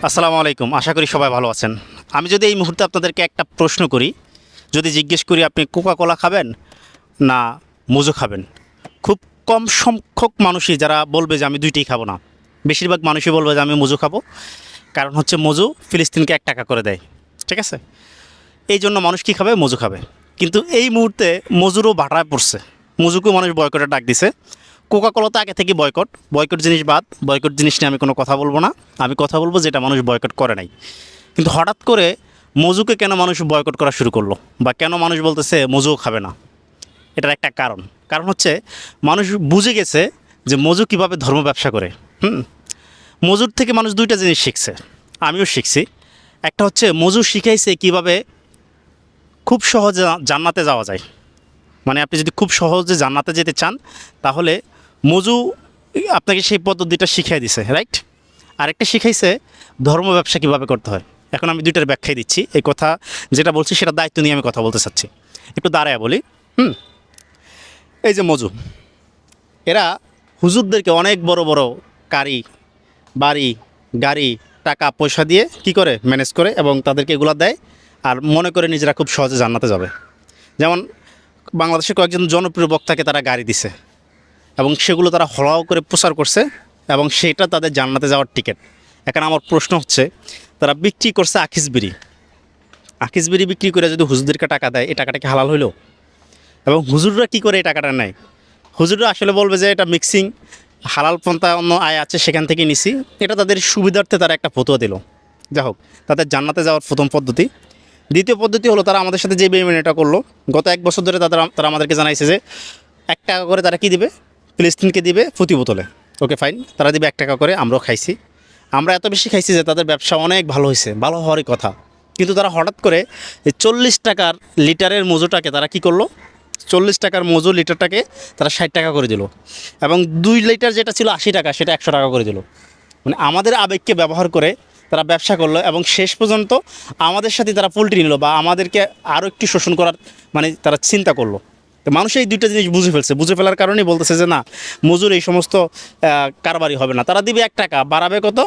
আসসালামু আলাইকুম। আশা করি সবাই ভালো আছেন। আমি যদি এই মুহূর্তে আপনাদেরকে একটা প্রশ্ন করি, যদি জিজ্ঞেস করি আপনি কোকা কোলা খাবেন না মোজো খাবেন, খুব কম সংখ্যক মানুষই যারা বলবে যে আমি দুইটাই খাবো না, বেশিরভাগ মানুষই বলবে যে আমি মোজো খাবো। কারণ হচ্ছে মোজো ফিলিস্তিনকে 1 টাকা করে দেয়, ঠিক আছে? এই জন্য মানুষ কী খাবে? মোজো খাবে। কিন্তু এই মুহূর্তে মোজোরও ভাটায় পড়ছে, মোজোকেও মানুষ বয়কটের ডাক দিছে। কোকা কোলা তো আগে থেকে বয়কট, বয়কট জিনিস বাদ, বয়কট জিনিস নিয়ে আমি কোনো কথা বলবো না। আমি কথা বলবো যেটা মানুষ বয়কট করে নাই। কিন্তু হঠাৎ করে মজুকে কেন মানুষ বয়কট করা শুরু করলো, বা কেন মানুষ বলতেছে মজুও খাবে না? এটার একটা কারণ কারণ হচ্ছে মানুষ বুঝে গেছে যে মজু কীভাবে ধর্ম ব্যবসা করে। মজুর থেকে মানুষ দুইটা জিনিস শিখছে, আমিও শিখছি। একটা হচ্ছে মজু শিখাইছে কীভাবে খুব সহজে জান্নাতে যাওয়া যায়। মানে আপনি যদি খুব সহজে জান্নাতে যেতে চান, তাহলে মজু আপনাকে সেই পদ্ধতিটা শিখিয়ে দিছে, রাইট? আরেকটা শিখাইছে ধর্ম ব্যবসা কীভাবে করতে হয়। এখন আমি দুইটার ব্যাখ্যাই দিচ্ছি। এই কথা যেটা বলছি সেটা দায়িত্ব নিয়ে আমি কথা বলতে চাচ্ছি। একটু দাঁড়ায় বলি। এই যে মজু, এরা হুজুরদেরকে অনেক বড় বড় গাড়ি, বাড়ি, গাড়ি, টাকা পয়সা দিয়ে কি করে ম্যানেজ করে, এবং তাদেরকে এগুলো দেয়, আর মনে করে নিজেরা খুব সহজে জান্নাতে যাবে। যেমন বাংলাদেশের কয়েকজন জনপ্রিয় বক্তাকে তারা গাড়ি দিছে, এবং সেগুলো তারা হলাও করে প্রচার করছে, এবং সেটা তাদের জান্নাতে যাওয়ার টিকিট। এখন আমার প্রশ্ন হচ্ছে, তারা বিক্রি করছে আখিস বিড়ি। আখিস বিড়ি বিক্রি করে যদি হুজুরদেরকে টাকা দেয়, এই টাকাটা কি হালাল হইল? এবং হুজুররা কী করে এই টাকাটা নেয়? হুজুররা আসলে বলবে যে এটা মিক্সিং, হালাল পন্থা অন্য আয় আছে সেখান থেকে নিছি, এটা তাদের সুবিধার্থে তারা একটা ফতোয়া দিল। যাই হোক, তাদের জান্নাতে যাওয়ার প্রথম পদ্ধতি। দ্বিতীয় পদ্ধতি হলো, তারা আমাদের সাথে যে বেইমানিটা করলো, গত 1 বছর ধরে তারা আমাদেরকে জানাইছে যে 1 টাকা করে তারা কী দিবে, ফিলিস্তিনকে দিবে প্রতি বোতলে। ওকে ফাইন, তারা দিবে 1 টাকা করে। আমরাও খাইছি, আমরা এত বেশি খাইছি যে তাদের ব্যবসা অনেক ভালো হয়েছে, ভালো হওয়ারই কথা। কিন্তু তারা হঠাৎ করে এই 40 টাকার লিটারের মজুটাকে তারা কী করলো, 40 টাকার মজু লিটারটাকে তারা 60 টাকা করে দিল, এবং 2 লিটার যেটা ছিল 80 টাকা সেটা 100 টাকা করে দিল। মানে আমাদের আবেগকে ব্যবহার করে তারা ব্যবসা করলো, এবং শেষ পর্যন্ত আমাদের সাথে তারা পোল্ট্রি নিল, বা আমাদেরকে আরও একটু শোষণ করার মানে তারা চিন্তা করলো। তো মানুষ এই দুইটা জিনিস বুঝে ফেলছে, বুঝে ফেলার কারণেই বলতেছে যে না, মজুর এই সমস্ত কারবারই হবে না। তারা দিবে 1 টাকা, বাড়াবে কত?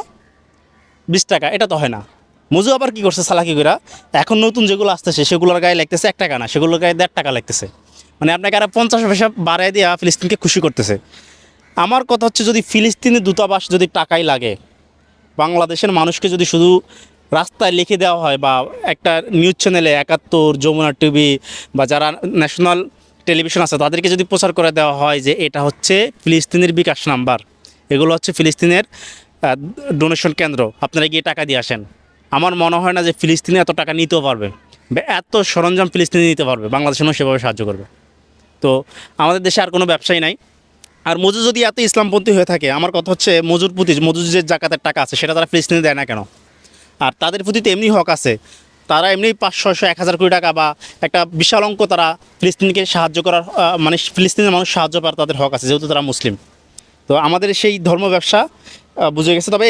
20 টাকা। এটা তো হয় না। মজু আবার কী করছে চালাকি করে, এখন নতুন যেগুলো আসতেছে সেগুলোর গায়ে লাগতেছে 1 টাকা না, সেগুলোর গায়ে 1.5 টাকা লাগতেছে। মানে আপনাকে আরও 50 পয়সা বাড়ায় দিয়ে ফিলিস্তিনকে খুশি করতেছে। আমার কথা হচ্ছে, যদি ফিলিস্তিনি দূতাবাস যদি টাকাই লাগে, বাংলাদেশের মানুষকে যদি শুধু রাস্তায় লিখে দেওয়া হয়, বা একটা নিউজ চ্যানেলে 71, যমুনা টিভি, বা যারা ন্যাশনাল টেলিভিশন আছে তাদেরকে যদি প্রচার করে দেওয়া হয় যে এটা হচ্ছে ফিলিস্তিনের বিকাশ নাম্বার, এগুলো হচ্ছে ফিলিস্তিনের ডোনেশন কেন্দ্র, আপনারা গিয়ে টাকা দিয়ে আসেন, আমার মনে হয় না যে ফিলিস্তিনে এত টাকা নিতেও পারবে, বা এত সরঞ্জাম ফিলিস্তিনে নিতে পারবে, বাংলাদেশের মানুষ সেভাবে সাহায্য করবে। তো আমাদের দেশে আর কোনো ব্যবসায়ী নাই। আর মজু যদি এত ইসলামপন্থী হয়ে থাকে, আমার কথা হচ্ছে মজুর প্রতি, মজুর যে জাকাতের টাকা আছে সেটা তারা ফিলিস্তিনে দেয় না কেন? আর তাদের প্রতি তো এমনি হক আছে, তারা এমনি 500, 600, 1000 কোটি টাকা বা একটা বিশাল অঙ্ক তারা ফিলিস্তিনকে সাহায্য করার, মানে ফিলিস্তিনের মানুষ সাহায্য পাওয়ার তাদের হক আছে, যেহেতু তারা মুসলিম। তো আমাদের সেই ধর্ম ব্যবসা বুঝে গেছে। তবে